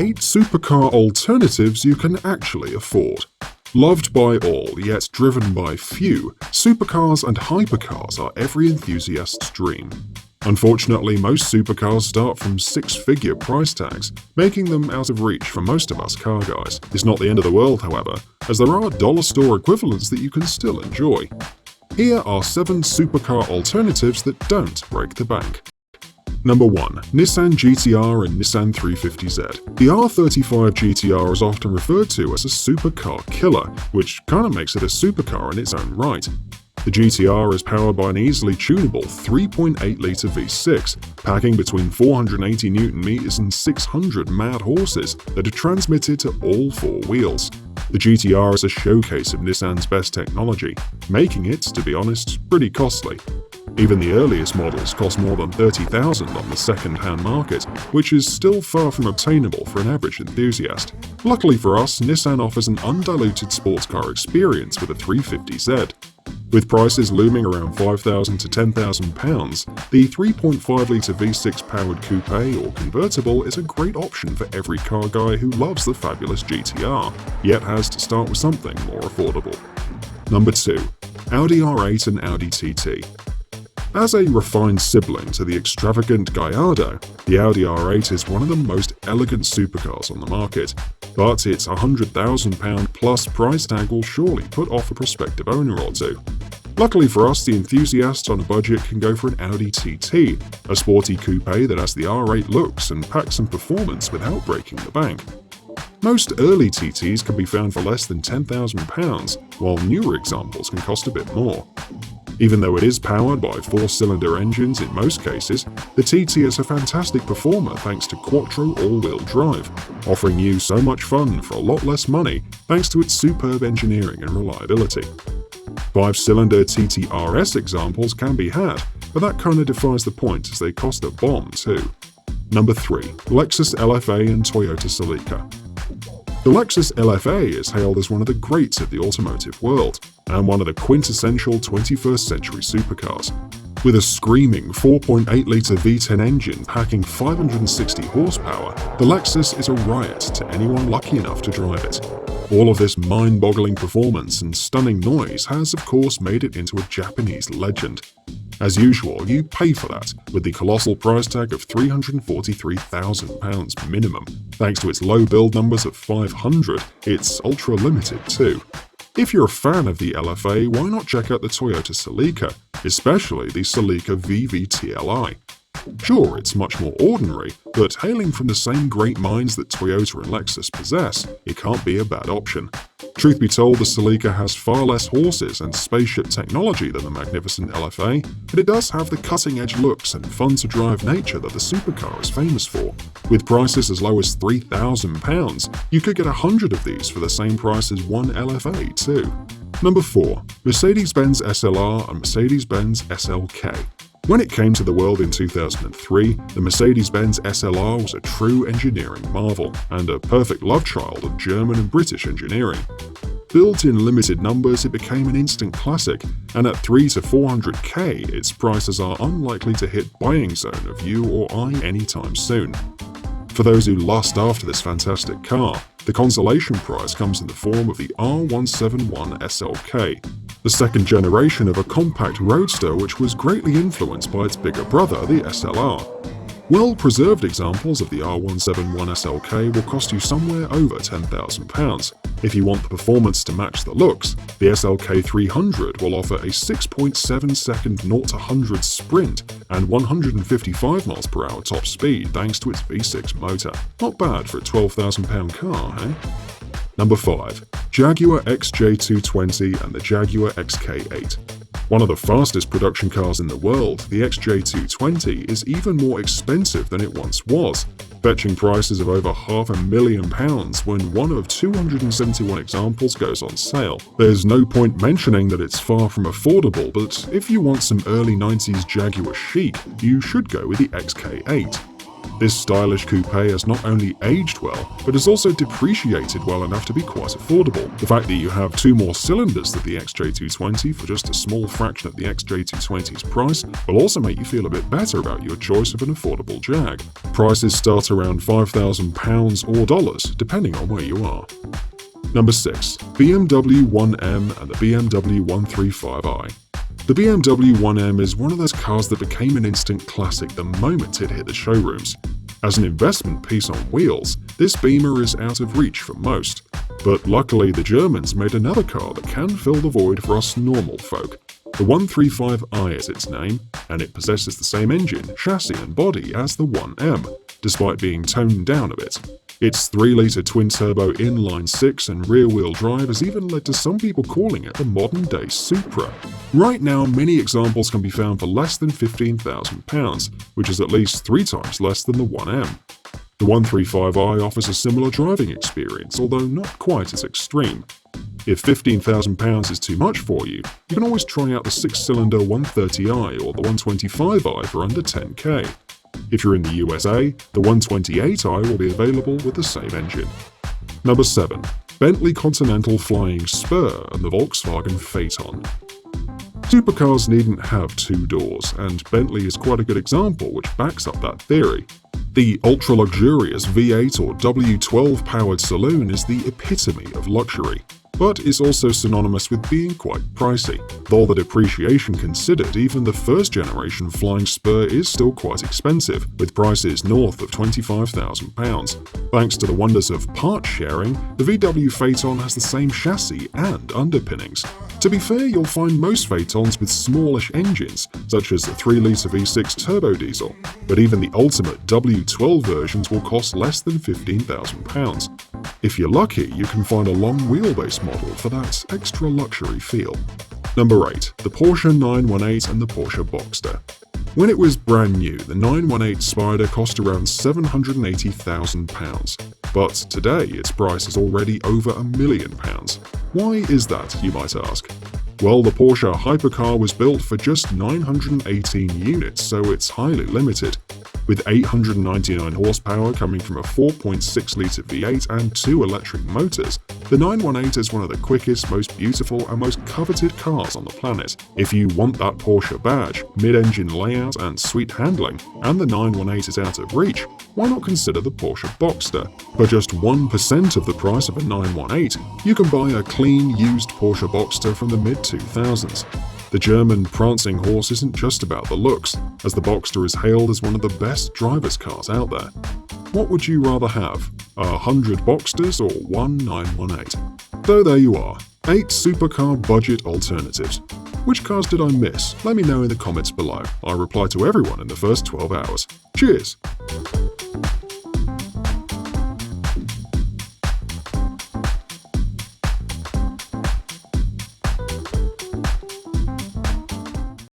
8 supercar alternatives you can actually afford. Loved by all, yet driven by few, supercars and hypercars are every enthusiast's dream. Unfortunately, most supercars start from six-figure price tags, making them out of reach for most of us car guys. It's not the end of the world, however, as there are dollar store equivalents that you can still enjoy. Here are 7 supercar alternatives that don't break the bank. Number 1. Nissan GT-R and Nissan 350Z. The R35 GT-R is often referred to as a supercar killer, which kinda makes it a supercar in its own right. The GT-R is powered by an easily tunable 3.8-litre V6, packing between 480 Nm and 600 mad horses that are transmitted to all 4 wheels. The GT-R is a showcase of Nissan's best technology, making it, to be honest, pretty costly. Even the earliest models cost more than $30,000 on the second-hand market, which is still far from obtainable for an average enthusiast. Luckily for us, Nissan offers an undiluted sports car experience with a 350Z. With prices looming around £5,000 to £10,000, the 3.5-litre V6-powered coupe or convertible is a great option for every car guy who loves the fabulous GT-R, yet has to start with something more affordable. Number 2. Audi R8 and Audi TT. As a refined sibling to the extravagant Gallardo, the Audi R8 is one of the most elegant supercars on the market, but its £100,000 plus price tag will surely put off a prospective owner or two. Luckily for us, the enthusiast on a budget can go for an Audi TT, a sporty coupe that has the R8 looks and packs some performance without breaking the bank. Most early TTs can be found for less than £10,000, while newer examples can cost a bit more. Even though it is powered by 4-cylinder engines in most cases, the TT is a fantastic performer thanks to Quattro all-wheel drive, offering you so much fun for a lot less money thanks to its superb engineering and reliability. 5-cylinder TT-RS examples can be had, but that kinda defies the point as they cost a bomb too. Number 3. Lexus LFA and Toyota Celica. The Lexus LFA is hailed as one of the greats of the automotive world, and one of the quintessential 21st century supercars. With a screaming 4.8-litre V10 engine packing 560 horsepower, the Lexus is a riot to anyone lucky enough to drive it. All of this mind-boggling performance and stunning noise has of course made it into a Japanese legend. As usual, you pay for that, with the colossal price tag of £343,000 minimum. Thanks to its low build numbers of 500, it's ultra-limited too. If you're a fan of the LFA, why not check out the Toyota Celica, especially the Celica VVTLi? Sure, it's much more ordinary, but hailing from the same great minds that Toyota and Lexus possess, it can't be a bad option. Truth be told, the Celica has far less horses and spaceship technology than the magnificent LFA, but it does have the cutting-edge looks and fun-to-drive nature that the supercar is famous for. With prices as low as £3,000, you could get 100 of these for the same price as one LFA too. Number 4. Mercedes-Benz SLR and Mercedes-Benz SLK. When it came to the world in 2003, the Mercedes-Benz SLR was a true engineering marvel, and a perfect love child of German and British engineering. Built in limited numbers, it became an instant classic, and at 300 to 400k, its prices are unlikely to hit buying zone of you or I anytime soon. For those who lust after this fantastic car, the consolation prize comes in the form of the R171 SLK, the second generation of a compact roadster which was greatly influenced by its bigger brother, the SLR. Well-preserved examples of the R171 SLK will cost you somewhere over £10,000. If you want the performance to match the looks, the SLK 300 will offer a 6.7-second 0-100 sprint and 155 mph top speed thanks to its V6 motor. Not bad for a £12,000 car, eh? Number 5. Jaguar XJ220 and the Jaguar XK8. One of the fastest production cars in the world, the XJ220 is even more expensive than it once was, fetching prices of over £500,000 when one of 271 examples goes on sale. There's no point mentioning that it's far from affordable, but if you want some early 90s Jaguar chic, you should go with the XK8. This stylish coupe has not only aged well, but has also depreciated well enough to be quite affordable. The fact that you have 2 more cylinders than the XJ220 for just a small fraction of the XJ220's price will also make you feel a bit better about your choice of an affordable Jag. Prices start around £5,000 or dollars, depending on where you are. Number 6. BMW 1M and the BMW 135i. The BMW 1M is one of those cars that became an instant classic the moment it hit the showrooms. As an investment piece on wheels, this Beamer is out of reach for most. But luckily the Germans made another car that can fill the void for us normal folk. The 135i is its name, and it possesses the same engine, chassis and body as the 1M, despite being toned down a bit. Its 3-litre twin-turbo inline-6 and rear-wheel drive has even led to some people calling it the modern-day Supra. Right now, many examples can be found for less than £15,000, which is at least 3 times less than the 1M. The 135i offers a similar driving experience, although not quite as extreme. If £15,000 is too much for you, you can always try out the 6-cylinder 130i or the 125i for under $10,000. If you're in the USA, the 128i will be available with the same engine. Number 7. Bentley Continental Flying Spur and the Volkswagen Phaeton. Supercars needn't have 2 doors, and Bentley is quite a good example which backs up that theory. The ultra-luxurious V8 or W12-powered saloon is the epitome of luxury, but is also synonymous with being quite pricey. With all the depreciation considered, even the first-generation Flying Spur is still quite expensive, with prices north of £25,000. Thanks to the wonders of part sharing, the VW Phaeton has the same chassis and underpinnings. To be fair, you'll find most Phaetons with smallish engines, such as the 3-litre V6 turbo diesel, but even the ultimate W12 versions will cost less than £15,000. If you're lucky, you can find a long wheelbase model for that extra luxury feel. Number 8. The Porsche 918 and the Porsche Boxster. When it was brand new, the 918 Spyder cost around £780,000, but today its price is already over £1 million. Why is that, you might ask? Well, the Porsche hypercar was built for just 918 units, so it's highly limited. With 899 horsepower coming from a 4.6-litre V8 and 2 electric motors, the 918 is one of the quickest, most beautiful and most coveted cars on the planet. If you want that Porsche badge, mid-engine layout and sweet handling, and the 918 is out of reach, why not consider the Porsche Boxster? For just 1% of the price of a 918, you can buy a clean, used Porsche Boxster from the mid-2000s. The German prancing horse isn't just about the looks, as the Boxster is hailed as one of the best driver's cars out there. What would you rather have, 100 Boxsters or one 918? So there you are, 8 supercar budget alternatives. Which cars did I miss? Let me know in the comments below. I reply to everyone in the first 12 hours. Cheers!